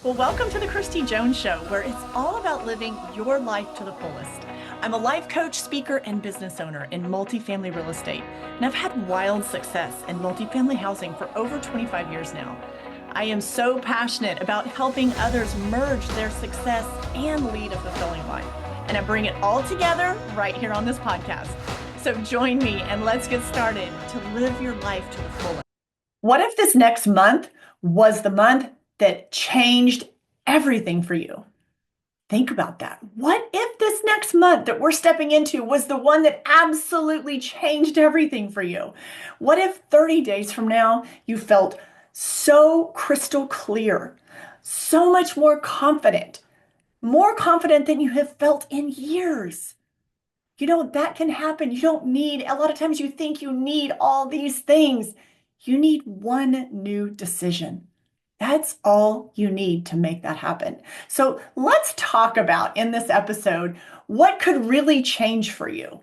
Well, welcome to the Christy Jones Show, where it's all about living your life to the fullest. I'm a life coach, speaker, and business owner in multifamily real estate, and I've had wild success in multifamily housing for over 25 years now. I am so passionate about helping others merge their success and lead a fulfilling life, and I bring it all together right here on this podcast. So join me and let's get started to live your life to the fullest. What if this next month was the month that changed everything for you? Think about that. What if this next month that we're stepping into was the one that absolutely changed everything for you? What if 30 days from now you felt so crystal clear, so much more confident than you have felt in years? You know, that can happen. You don't need, a lot of times you think you need all these things. You need one new decision. That's all you need to make that happen. So let's talk about in this episode, what could really change for you?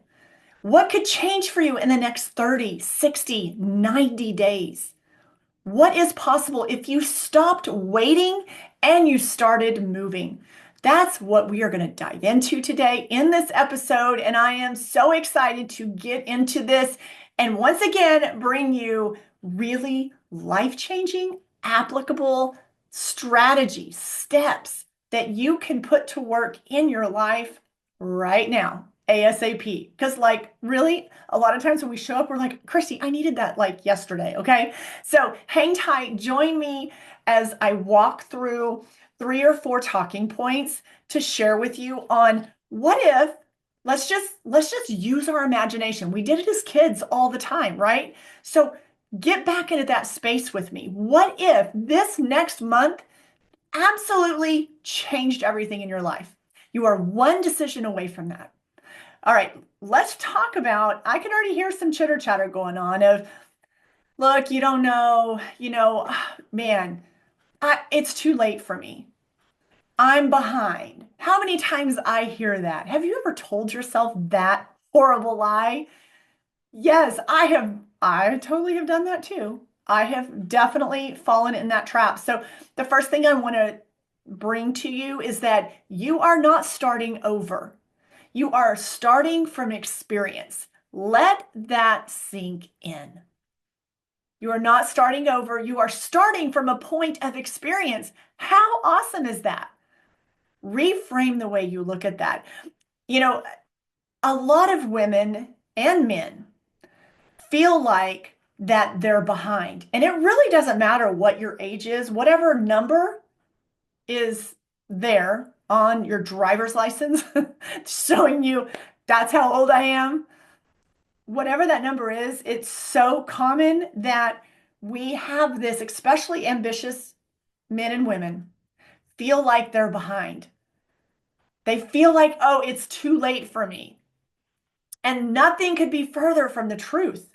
What could change for you in the next 30, 60, 90 days? What is possible if you stopped waiting and you started moving? That's what we are going to dive into today in this episode. And I am so excited to get into this and once again bring you really life-changing, applicable strategies, steps that you can put to work in your life right now, ASAP. Because really, a lot of times when we show up, we're like, Christy, I needed that like yesterday, okay? So hang tight, join me as I walk through 3 or 4 talking points to share with you on what if, let's just use our imagination. We did it as kids all the time, right? So get back into that space with me. What if this next month absolutely changed everything in your life? You are one decision away from that. All right, let's talk about, I can already hear some chitter chatter going on of, look, you don't know, man, it's too late for me. I'm behind. How many times I hear that? Have you ever told yourself that horrible lie? Yes, I have. I totally have done that too. I have definitely fallen in that trap. So the first thing I want to bring to you is that you are not starting over. You are starting from experience. Let that sink in. You are not starting over. You are starting from a point of experience. How awesome is that? Reframe the way you look at that. A lot of women and men feel like that they're behind. And it really doesn't matter what your age is, whatever number is there on your driver's license showing you that's how old I am. Whatever that number is, it's so common that we have this, especially ambitious men and women, feel like they're behind. They feel like, oh, it's too late for me. And nothing could be further from the truth.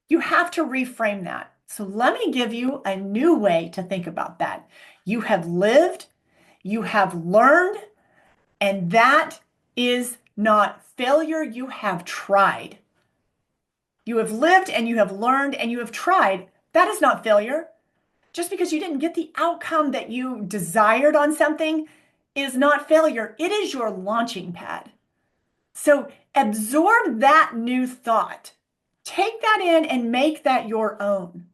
You have to reframe that. So let me give you a new way to think about that. You have lived, you have learned, and that is not failure. You have tried. You have lived and you have learned and you have tried. That is not failure. Just because you didn't get the outcome that you desired on something is not failure. It is your launching pad. So absorb that new thought. Take that in and make that your own.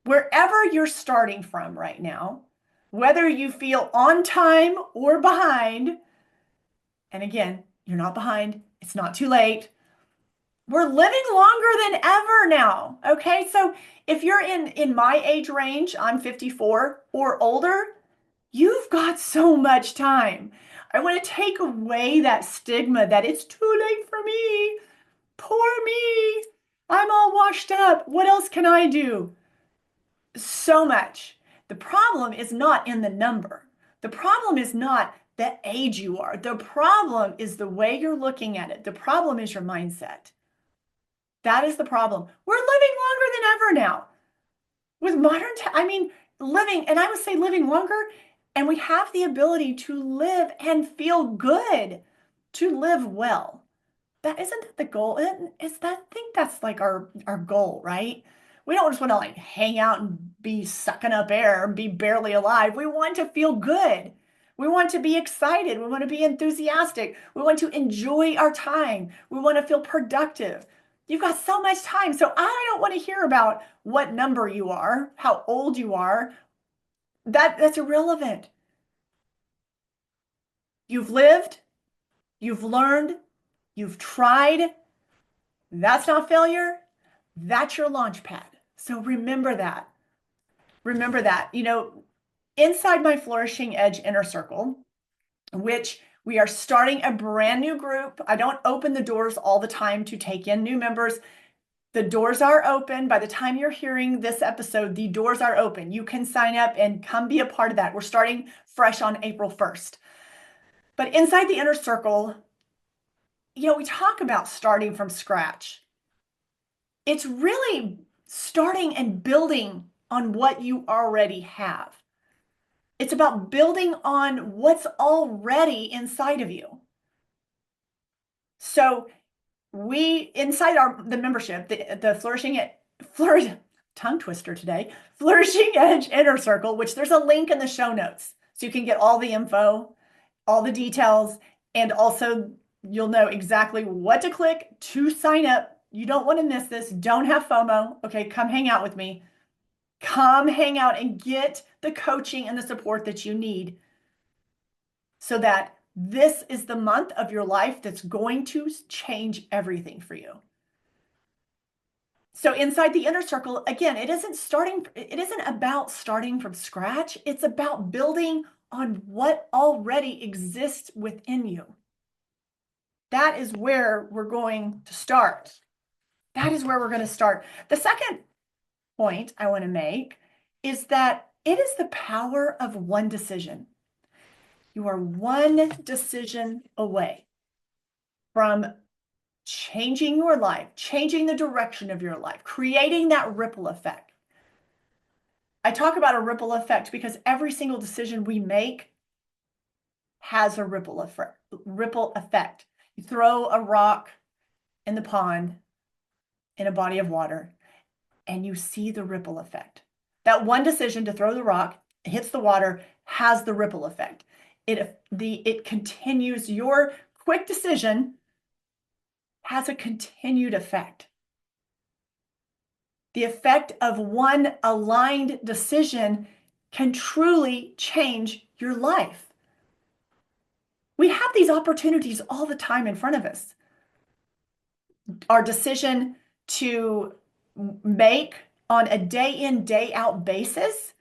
Wherever you're starting from right now, whether you feel on time or behind, and again, you're not behind, it's not too late. We're living longer than ever now, okay? So if you're in my age range, I'm 54 or older, you've got so much time. I want to take away that stigma that it's too late for me. Poor me. I'm all washed up. What else can I do? So much. The problem is not in the number. The problem is not the age you are. The problem is the way you're looking at it. The problem is your mindset. That is the problem. We're living longer than ever now. With living, and I would say living longer, and we have the ability to live and feel good, to live well. That isn't the goal. I think that's like our goal, right? We don't just want to like hang out and be sucking up air and be barely alive. We want to feel good. We want to be excited. We want to be enthusiastic. We want to enjoy our time. We want to feel productive. You've got so much time. So I don't want to hear about what number you are, how old you are. That's irrelevant. You've lived, you've learned, you've tried. That's not failure. That's your launch pad. So remember that. Remember that. Inside my Flourishing Edge Inner Circle, which we are starting a brand new group. I don't open the doors all the time to take in new members. The doors are open. By the time you're hearing this episode, the doors are open. You can sign up and come be a part of that. We're starting fresh on April 1st. But inside the inner circle, we talk about starting from scratch. It's really starting and building on what you already have. It's about building on what's already inside of you. So inside the membership, the tongue twister today, Flourishing Edge Inner Circle, which there's a link in the show notes. So you can get all the info, all the details, and also you'll know exactly what to click to sign up. You don't want to miss this. Don't have FOMO. Okay, come hang out with me. Come hang out and get the coaching and the support that you need so that this is the month of your life that's going to change everything for you. So inside the inner circle, again, it isn't about starting from scratch. It's about building on what already exists within you. That is where we're going to start. That is where we're going to start. The second point I want to make is that it is the power of one decision. You are one decision away from changing your life, changing the direction of your life, creating that ripple effect. I talk about a ripple effect because every single decision we make has a ripple effect. You throw a rock in the pond, in a body of water, and you see the ripple effect. That one decision to throw the rock hits the water has the ripple effect. It continues. Your quick decision has a continued effect. The effect of one aligned decision can truly change your life. We have these opportunities all the time in front of us. Our decision to make on a day in, day out basis,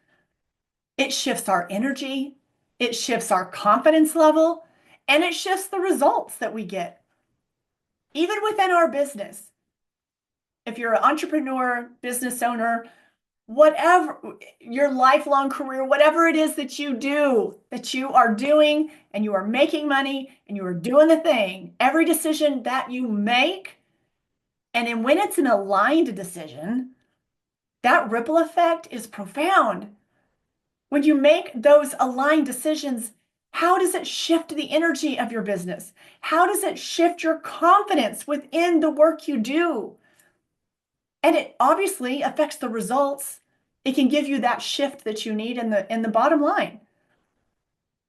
it shifts our energy, it shifts our confidence level, and it shifts the results that we get. Even within our business, if you're an entrepreneur, business owner, whatever your lifelong career, whatever it is that you do, that you are doing and you are making money and you are doing the thing, every decision that you make, and then when it's an aligned decision, that ripple effect is profound. When you make those aligned decisions, how does it shift the energy of your business? How does it shift your confidence within the work you do? And it obviously affects the results. It can give you that shift that you need in the bottom line.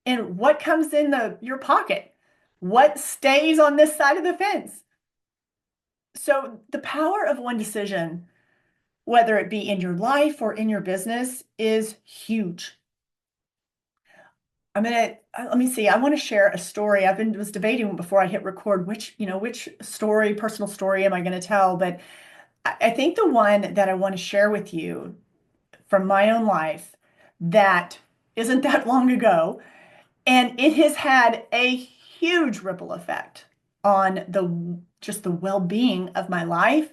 And what comes in your pocket? What stays on this side of the fence? So the power of one decision, whether it be in your life or in your business, is huge. Let me see. I want to share a story. Was debating before I hit record which story, personal story am I going to tell? But I think the one that I want to share with you from my own life that isn't that long ago, and it has had a huge ripple effect on just the well-being of my life.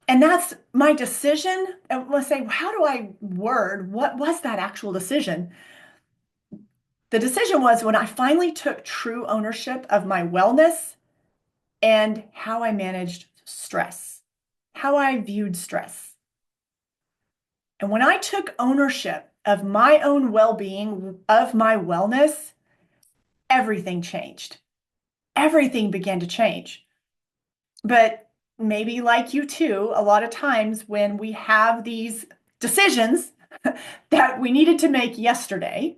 And that's my decision. I want to say, how do I word what was that actual decision? The decision was when I finally took true ownership of my wellness and how I managed stress, how I viewed stress. And when I took ownership of my own well-being, of my wellness, everything changed. Everything began to change. But maybe like you too, a lot of times when we have these decisions that we needed to make yesterday,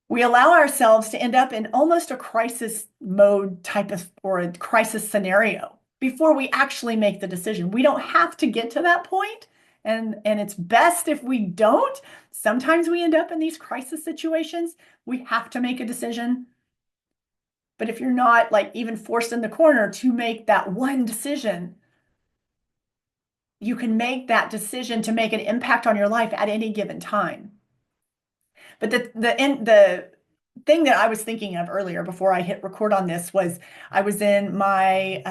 we allow ourselves to end up in almost a crisis mode type of or a crisis scenario before we actually make the decision. We don't have to get to that point, and it's best if we don't. Sometimes we end up in these crisis situations. We have to make a decision. But if you're not like even forced in the corner to make that one decision, you can make that decision to make an impact on your life at any given time. But the thing that I was thinking of earlier before I hit record on this was I was in my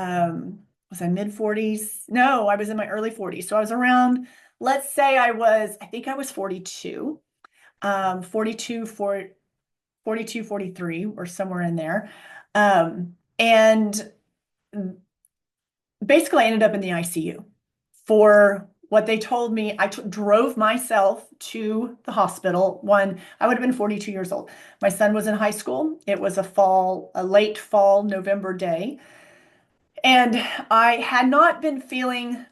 was I mid 40s? No, I was in my early 40s. So I was around, let's say I think I was 42, 42, 42, 43, or somewhere in there. And basically I ended up in the ICU for what they told me. I drove myself to the hospital. I would have been 42 years old. My son was in high school. It was a late fall November day. And I had not been feeling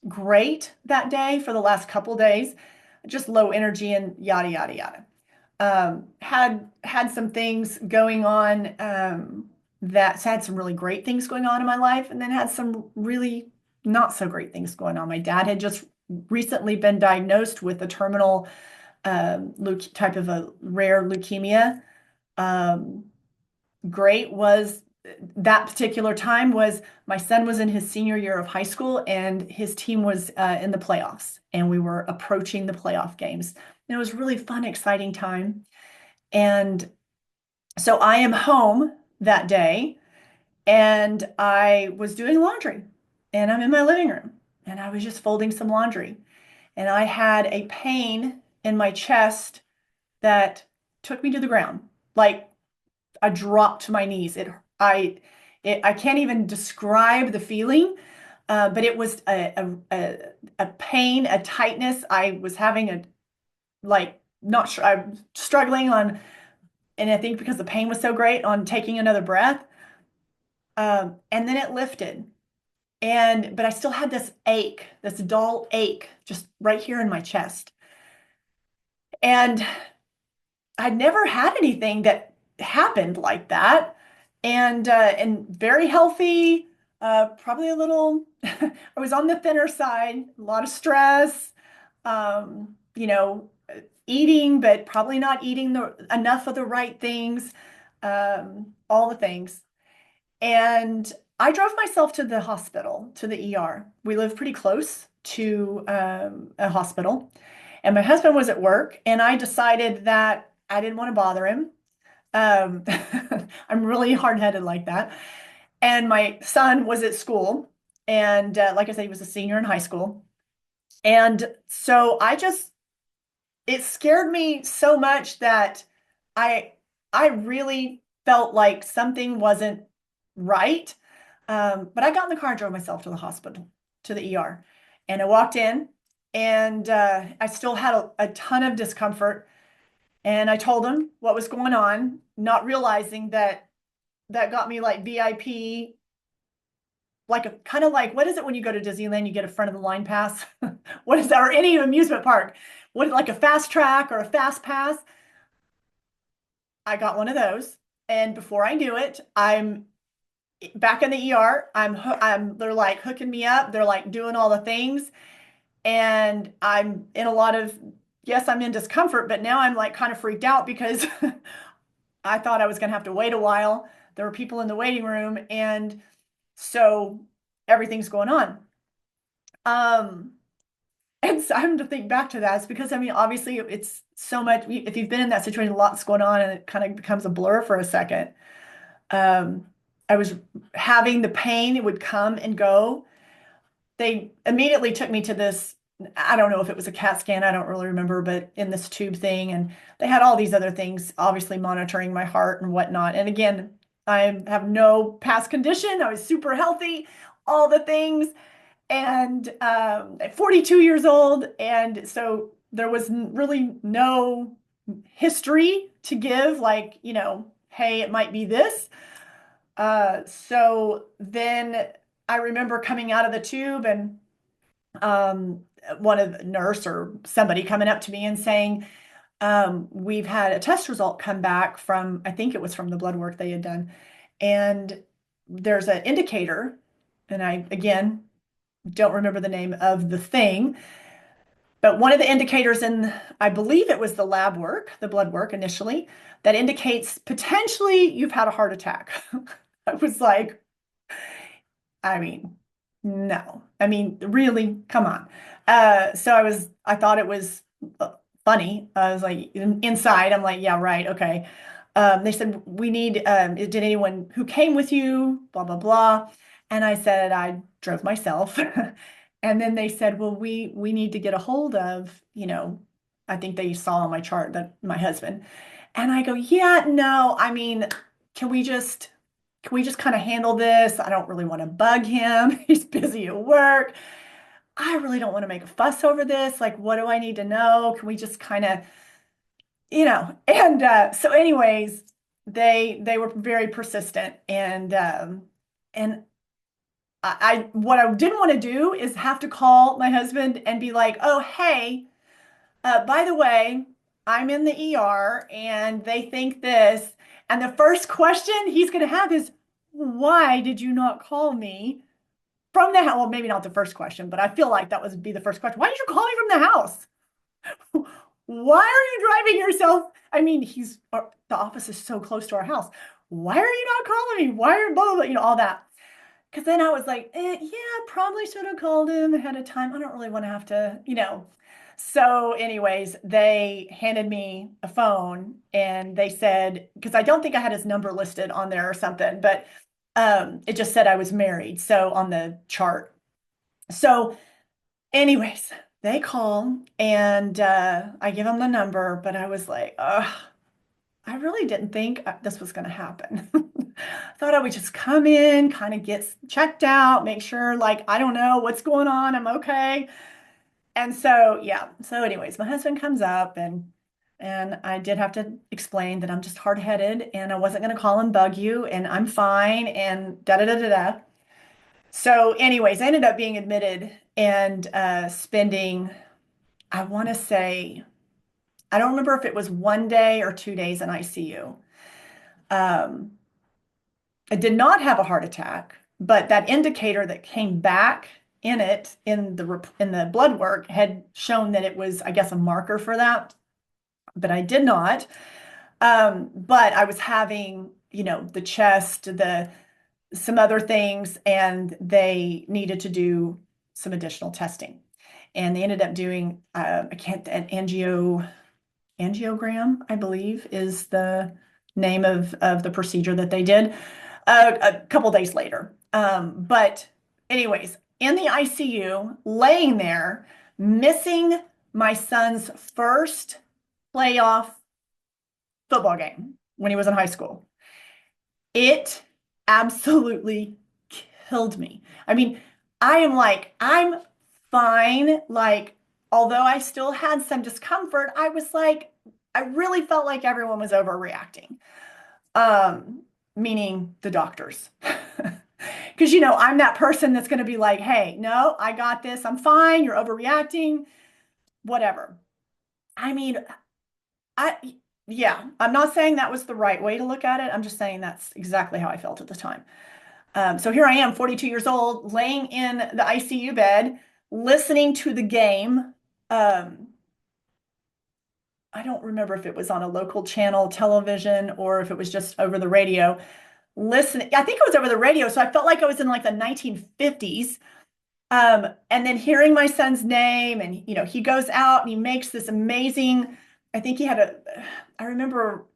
great that day for the last couple days, just low energy and yada, yada, yada. Had some things going on, that had some really great things going on in my life, and then had some really not so great things going on. My dad had just recently been diagnosed with a terminal type of a rare leukemia. Great was that particular time was my son was in his senior year of high school, and his team was in the playoffs, and we were approaching the playoff games. And it was a really fun, exciting time. And so I am home that day, and I was doing laundry, and I'm in my living room, and I was just folding some laundry, and I had a pain in my chest that took me to the ground, like a drop to my knees. I can't even describe the feeling, but it was a pain, a tightness. I was having not sure, I'm struggling on, and I think because the pain was so great, on taking another breath. And then it lifted. But I still had this ache, this dull ache, just right here in my chest. And I'd never had anything that happened like that. And very healthy, probably a little, I was on the thinner side, a lot of stress, you know, eating, but probably not eating enough of the right things, all the things. And I drove myself to the hospital, to the ER. We live pretty close to a hospital. And my husband was at work, and I decided that I didn't want to bother him. Um, I'm really hard-headed like that. And my son was at school. And like I said, he was a senior in high school. And so it scared me so much that I I really felt like something wasn't right. But I got in the car and drove myself to the hospital, to the ER. And I walked in, and I still had a ton of discomfort. And I told him what was going on, not realizing that got me like VIP, like a kind of like, what is it when you go to Disneyland, you get a front of the line pass? What is that? Or any amusement park? What, like a fast track or a fast pass? I got one of those. And before I knew it, I'm back in the ER. They're like hooking me up. They're like doing all the things. And I'm in a lot of, yes, I'm in discomfort, but now I'm like kind of freaked out because I thought I was going to have to wait a while. There were people in the waiting room. And so everything's going on. And so I'm having to think back to that. It's because, I mean, obviously it's so much, if you've been in that situation, a lot's going on, and it kind of becomes a blur for a second. Um, I was having the pain, it would come and go. They immediately took me to this, I don't know if it was a CAT scan, I don't really remember, but in this tube thing. And they had all these other things, obviously monitoring my heart and whatnot. And again, I have no past condition. I was super healthy, all the things. And 42 years old. And so there was really no history to give, like, hey, it might be this. So then I remember coming out of the tube and um, one of the nurse or somebody coming up to me and saying, we've had a test result come back from, I think it was from the blood work they had done. And there's an indicator, and I, again, don't remember the name of the thing, but one of the indicators in, I believe it was the lab work, the blood work initially, that indicates potentially you've had a heart attack. I was like, I mean, no. I mean, really, come on. So I thought it was funny. I was like, inside, I'm like, yeah, right, okay. They said, we need, did anyone who came with you, blah, blah, blah. And I said, I drove myself. And then they said, well, we need to get a hold of, I think they saw on my chart that my husband. And I go, yeah, no, I mean, can we just kind of handle this? I don't really want to bug him. He's busy at work. I really don't want to make a fuss over this. Like, what do I need to know? Can we just kind of, and so anyways, they were very persistent and I what I didn't want to do is have to call my husband and be like, oh, hey, by the way, I'm in the ER and they think this. And the first question he's going to have is, why did you not call me from the house? Well, maybe not the first question, but I feel like that would be the first question. Why did you call me from the house? Why are you driving yourself? I mean, the office is so close to our house. Why are you not calling me? Why are blah, blah, blah, all that. Because then I was like, yeah, probably should have called him ahead of time. I don't really want to have to. So anyways, they handed me a phone and they said, because I don't think I had his number listed on there or something, but it just said I was married. So on the chart. So anyways, they call and I give them the number, but I was like, I really didn't think this was going to happen. Thought I would just come in, kind of get checked out, make sure, like, I don't know what's going on. I'm okay. And so, yeah. So anyways, my husband comes up and I did have to explain that I'm just hard-headed and I wasn't going to call and bug you and I'm fine and da da da da da. So anyways, I ended up being admitted and spending, I want to say, I don't remember if it was 1 day or 2 days in ICU. Um, I did not have a heart attack, but that indicator that came back in the blood work had shown that it was, I guess, a marker for that, but I did not. But I was having, the chest, some other things, and they needed to do some additional testing. And they ended up doing, an angiogram, I believe, is the name of the procedure that they did a couple days later. But anyways, in the ICU, laying there, missing my son's first playoff football game when he was in high school. It absolutely killed me. I mean, I'm fine. Like, although I still had some discomfort, I was like, I really felt like everyone was overreacting. Meaning the doctors. Because, I'm that person that's going to be like, hey, no, I got this. I'm fine. You're overreacting, whatever. I mean, yeah, I'm not saying that was the right way to look at it. I'm just saying that's exactly how I felt at the time. So here I am, 42 years old, laying in the ICU bed, listening to the game. I don't remember if it was on a local channel television or if it was just over the radio. Listening, I think it was over the radio, so I felt like I was in like the 1950s. And then hearing my son's name, and he goes out and he makes this amazing. I think I remember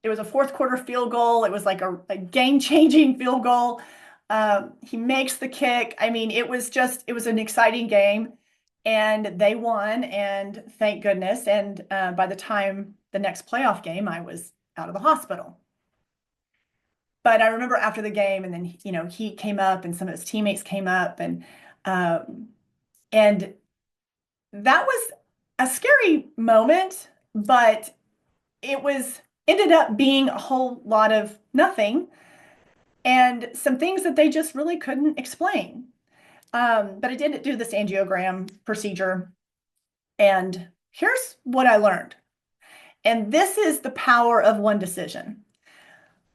it was a fourth quarter field goal. It was like a game-changing field goal. He makes the kick. I mean, it was an exciting game. And they won, and thank goodness. And by the time the next playoff game, I was out of the hospital. But I remember after the game, and then he came up, and some of his teammates came up, and that was a scary moment, but it ended up being a whole lot of nothing. and some things that they just really couldn't explain. But I did do this angiogram procedure, and here's what I learned. And this is the power of one decision.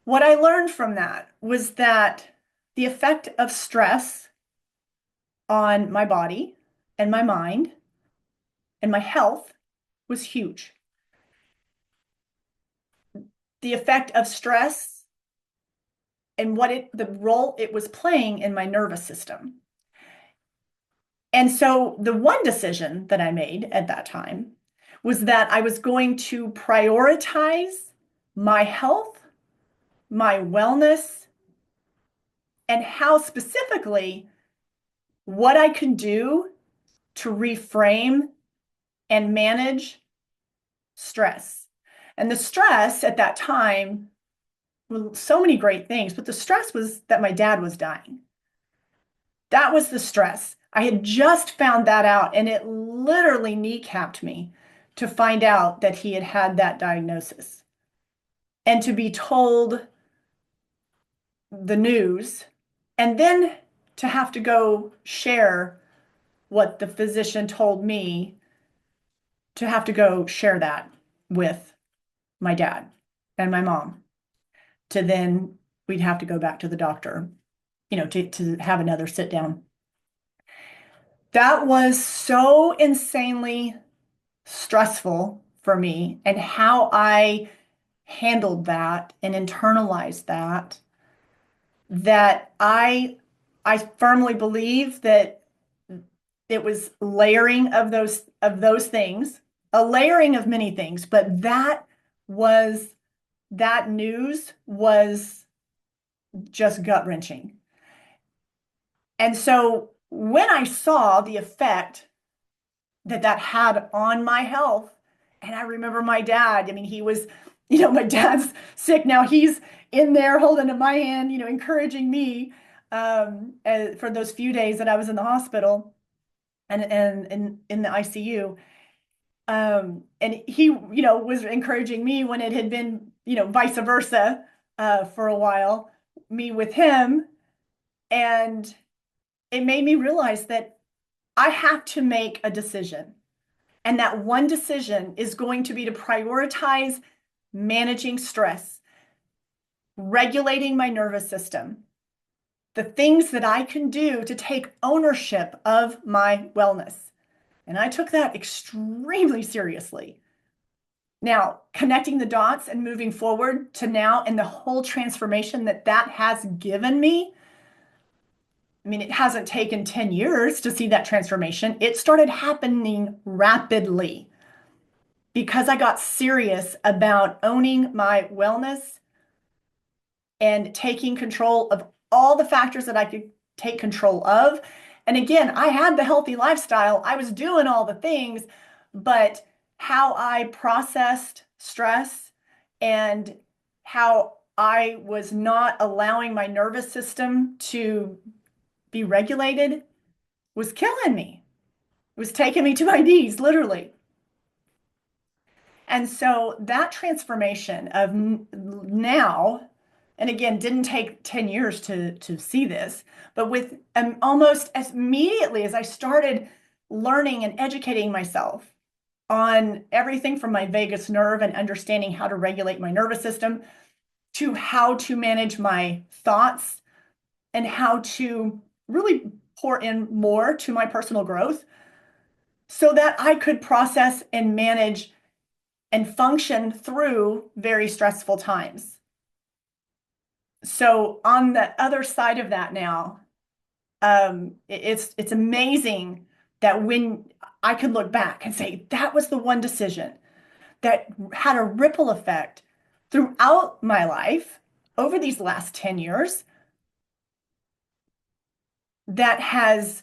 What I learned from that was that the effect of stress on my body and my mind and my health was huge. The effect of stress and the role it was playing in my nervous system. And so the one decision that I made at that time was that I was going to prioritize my health, my wellness, and how specifically what I could do to reframe and manage stress. And the stress at that time, well, so many great things, but the stress was that my dad was dying. That was the stress. I had just found that out, and it literally kneecapped me to find out that he had had that diagnosis. And to be told the news, and then to have to go share what the physician told me, to have to go share that with my dad and my mom, to then we'd have to go back to the doctor, to have another sit down. That was so insanely stressful for me, and how I handled that and internalized that I firmly believe that it was layering of those things, a layering of many things, but that news was just gut-wrenching. And so when I saw the effect that had on my health, and I remember my dad, I mean, he was, my dad's sick now. He's in there holding my hand, encouraging me for those few days that I was in the hospital and in the ICU. And he, was encouraging me when it had been, vice versa for a while, me with him. And it made me realize that I have to make a decision. And that one decision is going to be to prioritize managing stress, regulating my nervous system, the things that I can do to take ownership of my wellness. And I took that extremely seriously. Now, connecting the dots and moving forward to now, and the whole transformation that has given me. I mean, it hasn't taken 10 years to see that transformation. It started happening rapidly because I got serious about owning my wellness and taking control of all the factors that I could take control of. And again, I had the healthy lifestyle. I was doing all the things, but how I processed stress and how I was not allowing my nervous system to be regulated was killing me. It was taking me to my knees, literally. And so that transformation of now, and again, didn't take 10 years to see this, but with almost as immediately as I started learning and educating myself on everything from my vagus nerve and understanding how to regulate my nervous system, to how to manage my thoughts and how to really pour in more to my personal growth so that I could process and manage and function through very stressful times. So on the other side of that now, it's amazing that when I could look back and say that was the one decision that had a ripple effect throughout my life over these last 10 years that has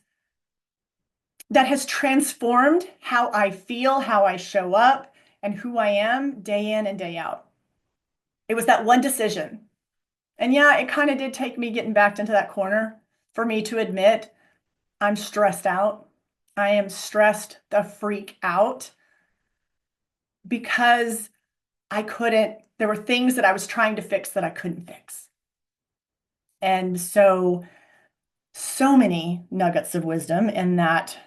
transformed how I feel, how I show up, and who I am day in and day out. It was that one decision. And yeah, it kind of did take me getting backed into that corner for me to admit I'm stressed out. I am stressed the freak out because there were things that I was trying to fix that I couldn't fix. And so many nuggets of wisdom in that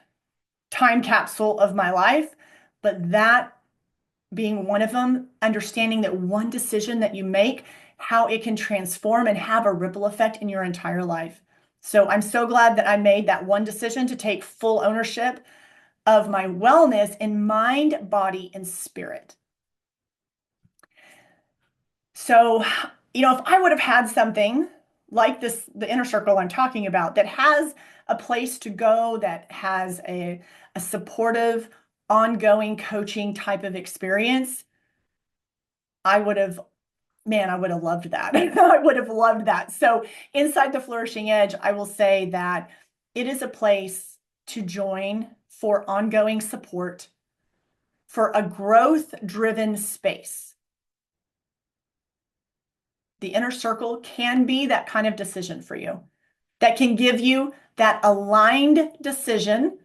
time capsule of my life, but that being one of them, understanding that one decision that you make, how it can transform and have a ripple effect in your entire life. So I'm so glad that I made that one decision to take full ownership of my wellness in mind, body, and spirit. So, if I would have had something like this, the inner circle I'm talking about, that has a place to go, that has a supportive, ongoing coaching type of experience, I would have, man, I would have loved that. I would have loved that. So, inside the Flourishing Edge, I will say that it is a place to join for ongoing support, for a growth driven space. The inner circle can be that kind of decision for you, that can give you that aligned decision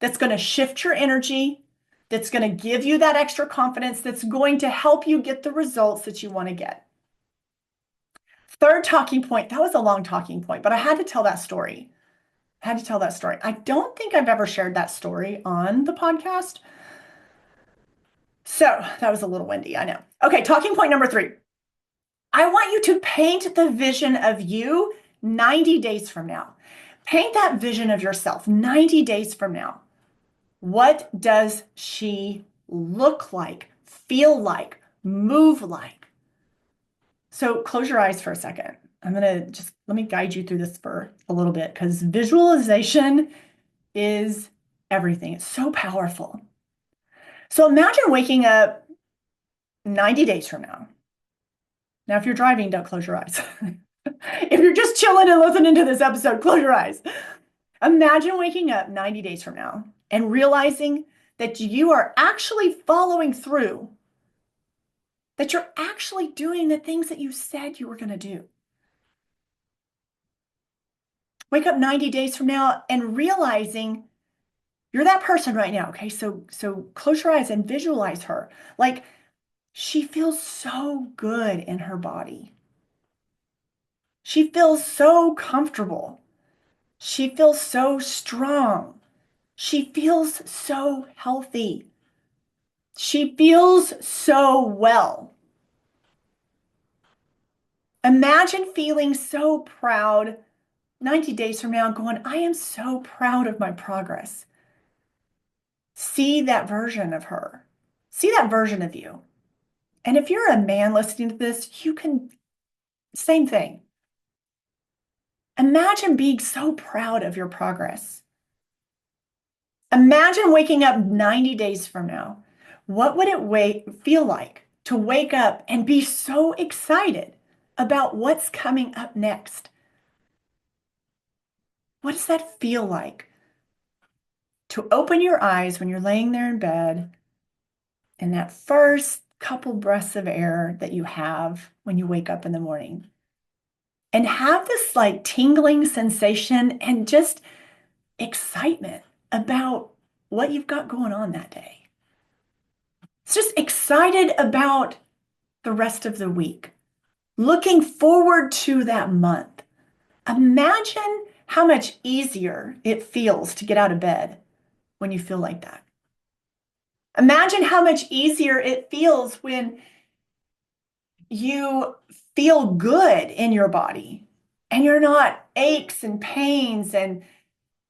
that's going to shift your energy, that's going to give you that extra confidence, that's going to help you get the results that you want to get. Third talking point, that was a long talking point, but I had to tell that story. I had to tell that story. I don't think I've ever shared that story on the podcast. So that was a little windy, I know. Okay, talking point number 3. I want you to paint the vision of you 90 days from now. Paint that vision of yourself 90 days from now. What does she look like, feel like, move like? So close your eyes for a second. I'm going to just let me guide you through this for a little bit because visualization is everything. It's so powerful. So imagine waking up 90 days from now. Now, if you're driving, don't close your eyes. If you're just chilling and listening to this episode, close your eyes. Imagine waking up 90 days from now and realizing that you are actually following through, that you're actually doing the things that you said you were going to do. Wake up 90 days from now and realizing you're that person right now. Okay, so close your eyes and visualize her. Like she feels so good in her body. She feels so comfortable. She feels so strong. She feels so healthy. She feels so well. Imagine feeling so proud 90 days from now, going, I am so proud of my progress. See that version of her. See that version of you. And if you're a man listening to this, you can, same thing. Imagine being so proud of your progress. Imagine waking up 90 days from now. What would it feel like to wake up and be so excited about what's coming up next? What does that feel like? To open your eyes when you're laying there in bed and that first couple breaths of air that you have when you wake up in the morning and have this like tingling sensation and just excitement about what you've got going on that day. It's just excited about the rest of the week, looking forward to that month. Imagine how much easier it feels to get out of bed when you feel like that. Imagine how much easier it feels when you feel good in your body and you're not aches and pains and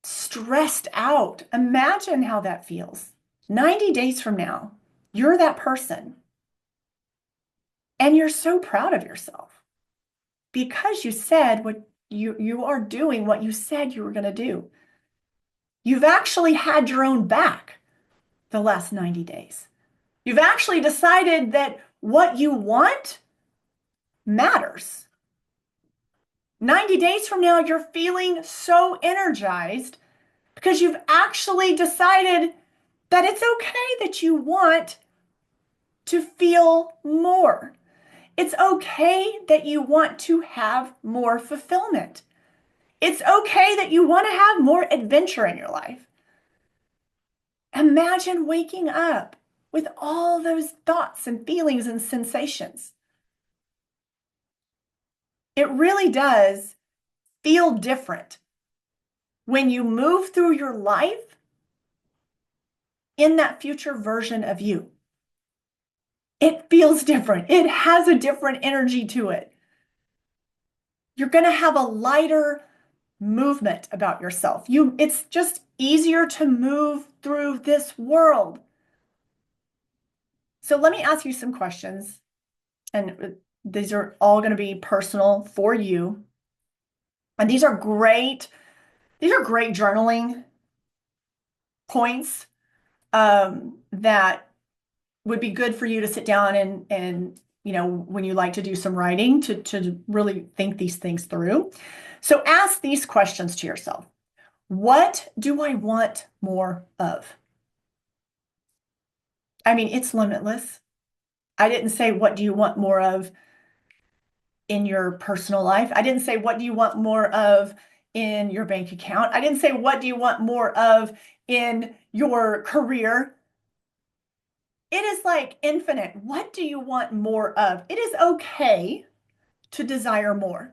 stressed out. Imagine how that feels. 90 days from now, you're that person. And you're so proud of yourself because you said what you are doing what you said you were going to do. You've actually had your own back the last 90 days. You've actually decided that what you want matters. 90 days from now, you're feeling so energized because you've actually decided that it's okay that you want to feel more. It's okay that you want to have more fulfillment. It's okay that you want to have more adventure in your life. Imagine waking up with all those thoughts and feelings and sensations. It really does feel different when you move through your life in that future version of you. It feels different. It has a different energy to it. You're going to have a lighter movement about yourself. It's just easier to move through this world. So let me ask you some questions, and these are all going to be personal for you. And these are great journaling points that would be good for you to sit down and when you like to do some writing to really think these things through. So ask these questions to yourself. What do I want more of? I mean, it's limitless. I didn't say, what do you want more of in your personal life? I didn't say, what do you want more of in your bank account? I didn't say, what do you want more of in your career? It is like infinite. What do you want more of? It is okay to desire more.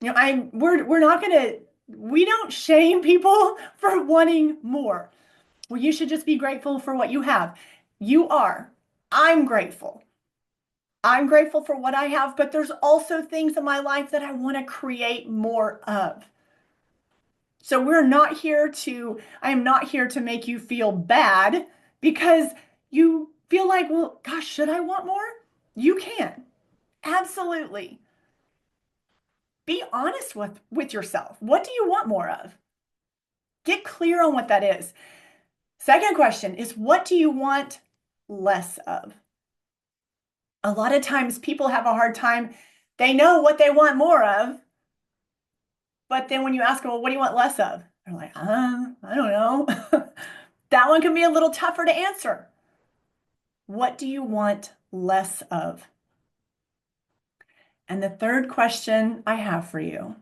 We're not gonna, we don't shame people for wanting more. Well, you should just be grateful for what you have. You are. I'm grateful. I'm grateful for what I have, but there's also things in my life that I want to create more of. So I am not here to make you feel bad because you feel like, well, gosh, should I want more? You can. Absolutely. Be honest with yourself. What do you want more of? Get clear on what that is. Second question is, what do you want less of? A lot of times people have a hard time. They know what they want more of, but then when you ask them, well, what do you want less of? They're like, I don't know. That one can be a little tougher to answer. What do you want less of? And the third question I have for you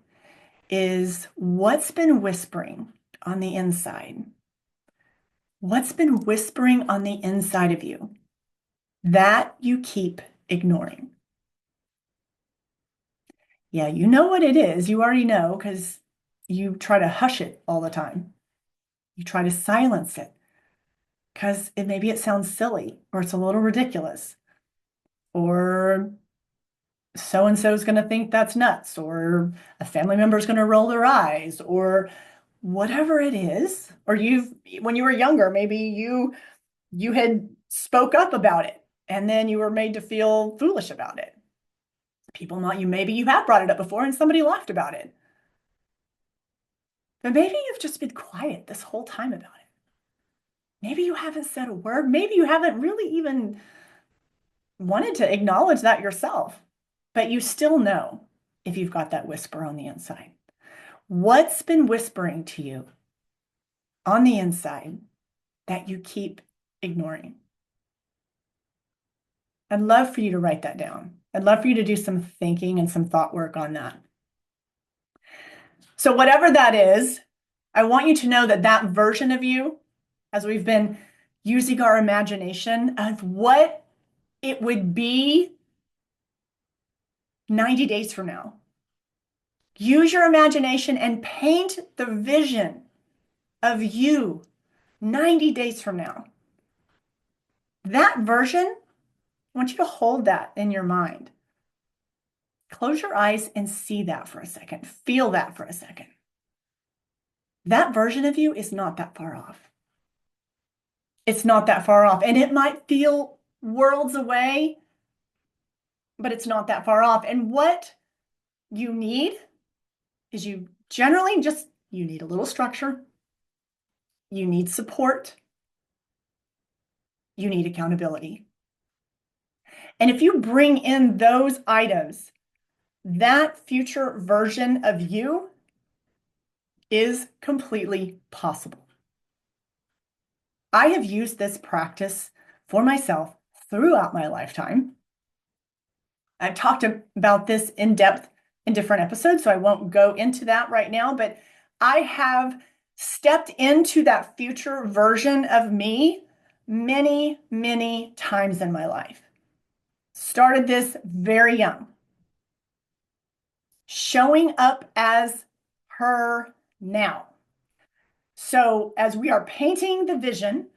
is, what's been whispering on the inside? What's been whispering on the inside of you that you keep ignoring? Yeah, you know what it is. You already know because you try to hush it all the time. You try to silence it because maybe it sounds silly or it's a little ridiculous or so and so is going to think that's nuts or a family member is going to roll their eyes or whatever it is. Or when you were younger, maybe you had spoke up about it and then you were made to feel foolish about it. People not you, maybe you have brought it up before and somebody laughed about it. But maybe you've just been quiet this whole time about it. Maybe you haven't said a word. Maybe you haven't really even wanted to acknowledge that yourself, but you still know if you've got that whisper on the inside. What's been whispering to you on the inside that you keep ignoring? I'd love for you to write that down. I'd love for you to do some thinking and some thought work on that. So whatever that is, I want you to know that that version of you, as we've been using our imagination of what it would be 90 days from now. Use your imagination and paint the vision of you 90 days from now. That version, I want you to hold that in your mind. Close your eyes and see that for a second. Feel that for a second. That version of you is not that far off. It's not that far off. And it might feel worlds away, but it's not that far off. And what you need is you need a little structure. You need support. You need accountability. And if you bring in those items, that future version of you is completely possible. I have used this practice for myself throughout my lifetime. I've talked about this in depth in different episodes, so I won't go into that right now, but I have stepped into that future version of me many, many times in my life. Started this very young. showing up as her now. So as we are painting the vision,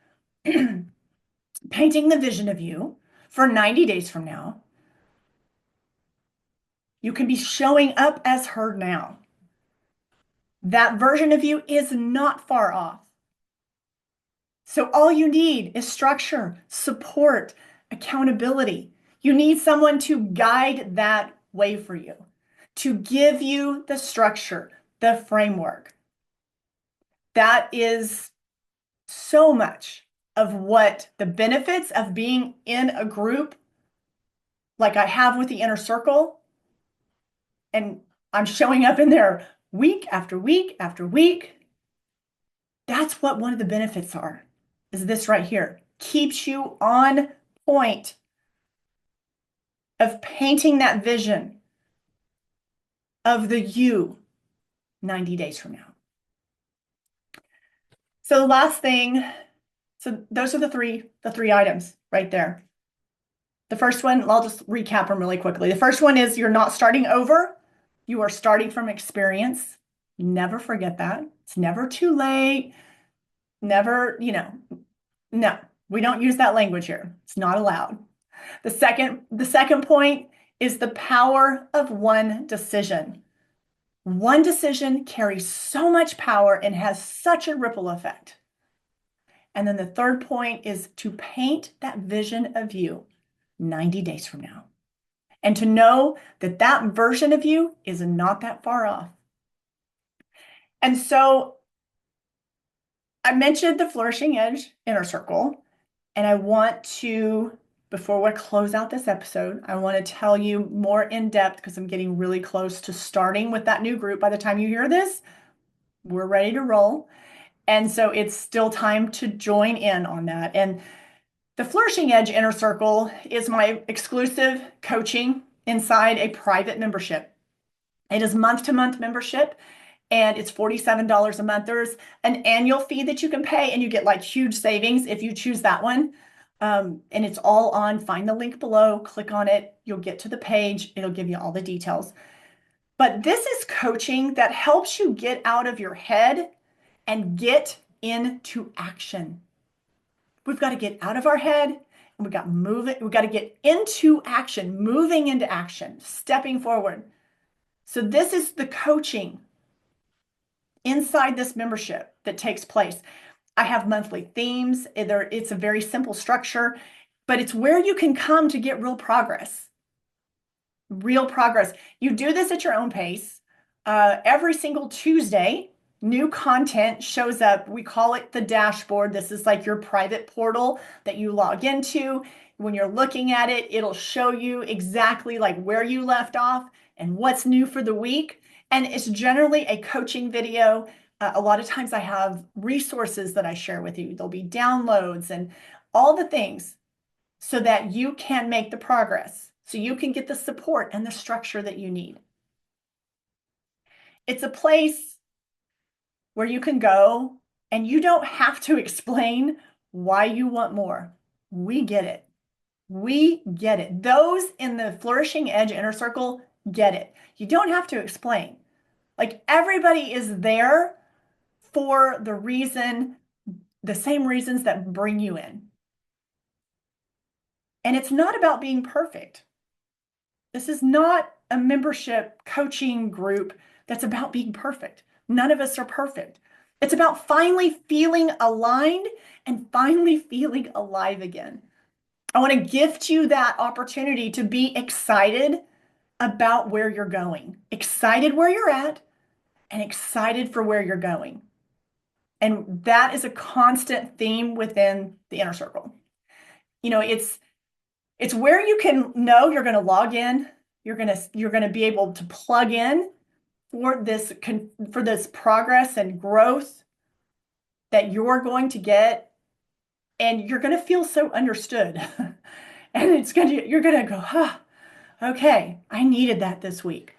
painting the vision of you for 90 days from now, you can be showing up as her now. That version of you is not far off. So all you need is structure, support, accountability. You need someone to guide that way for you, to give you the structure, the framework. That is so much of what the benefits of being in a group like I have with the inner circle, and I'm showing up in there week after week after week. That's what one of the benefits are, is this right here. Keeps you on point of painting that vision of the you 90 days from now. So the last thing, so those are the three items right there. The first one, I'll just recap them really quickly. The first one is you're not starting over. You are starting from experience. Never forget that. It's never too late. Never, no, we don't use that language here. It's not allowed. The second point is the power of one decision. One decision carries so much power and has such a ripple effect. And then the third point is to paint that vision of you 90 days from now. And to know that that version of you is not that far off. And so I mentioned the Flourishing Edge Inner Circle, and I want to, before we close out this episode, I want to tell you more in depth because I'm getting really close to starting with that new group. By the time you hear this, we're ready to roll. And so it's still time to join in on that. And the Flourishing Edge Inner Circle is my exclusive coaching inside a private membership. It is month-to-month membership, and it's $47 a month. There's an annual fee that you can pay, and you get like huge savings if you choose that one. And it's all on, find the link below, click on it, you'll get to the page, it'll give you all the details. But this is coaching that helps you get out of your head and get into action. We've got to get out of our head and we've got to get into action, moving into action, stepping forward. So this is the coaching inside this membership that takes place. I have monthly themes. It's a very simple structure, but it's where you can come to get real progress. Real progress. You do this at your own pace. Every single Tuesday, new content shows up. We call it the dashboard. This is like your private portal that you log into. When you're looking at it, it'll show you exactly like where you left off and what's new for the week. And it's generally a coaching video. A lot of times I have resources that I share with you. There'll be downloads and all the things so that you can make the progress, so you can get the support and the structure that you need. It's a place where you can go and you don't have to explain why you want more. We get it. We get it. Those in the Flourishing Edge Inner Circle get it. You don't have to explain. Like, everybody is there for the same reasons that bring you in. And it's not about being perfect. This is not a membership coaching group that's about being perfect. None of us are perfect. It's about finally feeling aligned and finally feeling alive again. I want to gift you that opportunity to be excited about where you're going, excited where you're at, and excited for where you're going. And that is a constant theme within the inner circle. It's where you can know you're going to log in, you're going to be able to plug in for this progress and growth that you're going to get, and you're going to feel so understood. And you're going to go, okay, I needed that this week.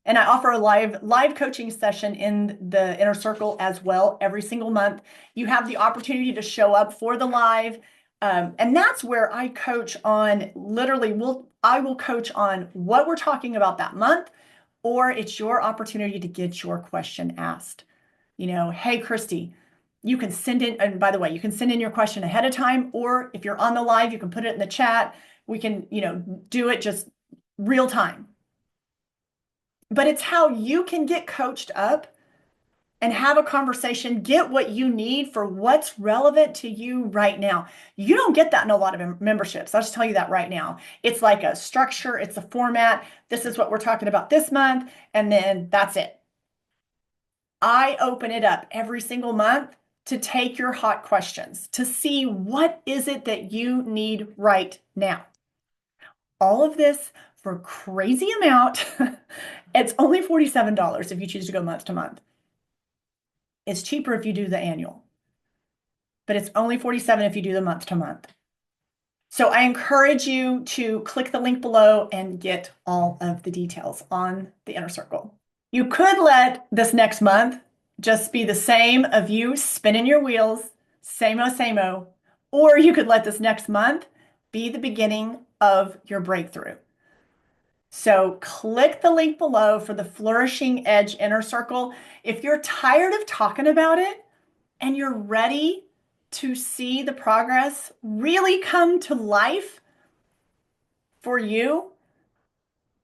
And I offer a live coaching session in the inner circle as well every single month. You have the opportunity to show up for the live. And that's where I coach on, I will coach on what we're talking about that month, or it's your opportunity to get your question asked. Hey, Christy, you can send in, and by the way, you can send in your question ahead of time, or if you're on the live, you can put it in the chat. We can, do it just real time. But it's how you can get coached up and have a conversation, get what you need for what's relevant to you right now. You don't get that in a lot of memberships. I'll just tell you that right now. It's like a structure, it's a format. This is what we're talking about this month, and then that's it. I open it up every single month to take your hot questions, to see what is it that you need right now. All of this for a crazy amount. It's only $47 if you choose to go month to month. It's cheaper if you do the annual, but it's only $47 if you do the month to month. So I encourage you to click the link below and get all of the details on the Inner Circle. You could let this next month just be the same of you spinning your wheels, same-o, or you could let this next month be the beginning of your breakthrough. So click the link below for the Flourishing Edge Inner Circle. If you're tired of talking about it and you're ready to see the progress really come to life for you,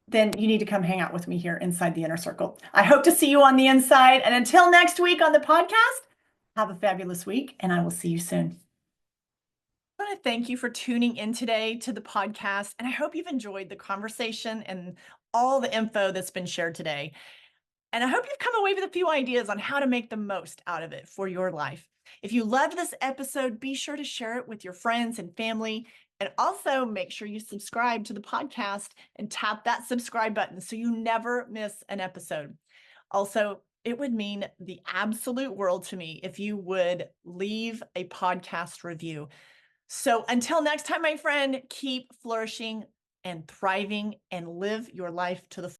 then you need to come hang out with me here inside the Inner Circle. I hope to see you on the inside. And until next week on the podcast, have a fabulous week, and I will see you soon. I want to thank you for tuning in today to the podcast, and I hope you've enjoyed the conversation and all the info that's been shared today. And I hope you've come away with a few ideas on how to make the most out of it for your life. If you loved this episode, be sure to share it with your friends and family. And also make sure you subscribe to the podcast and tap that subscribe button so you never miss an episode. Also, it would mean the absolute world to me if you would leave a podcast review. So until next time, my friend, keep flourishing and thriving and live your life to the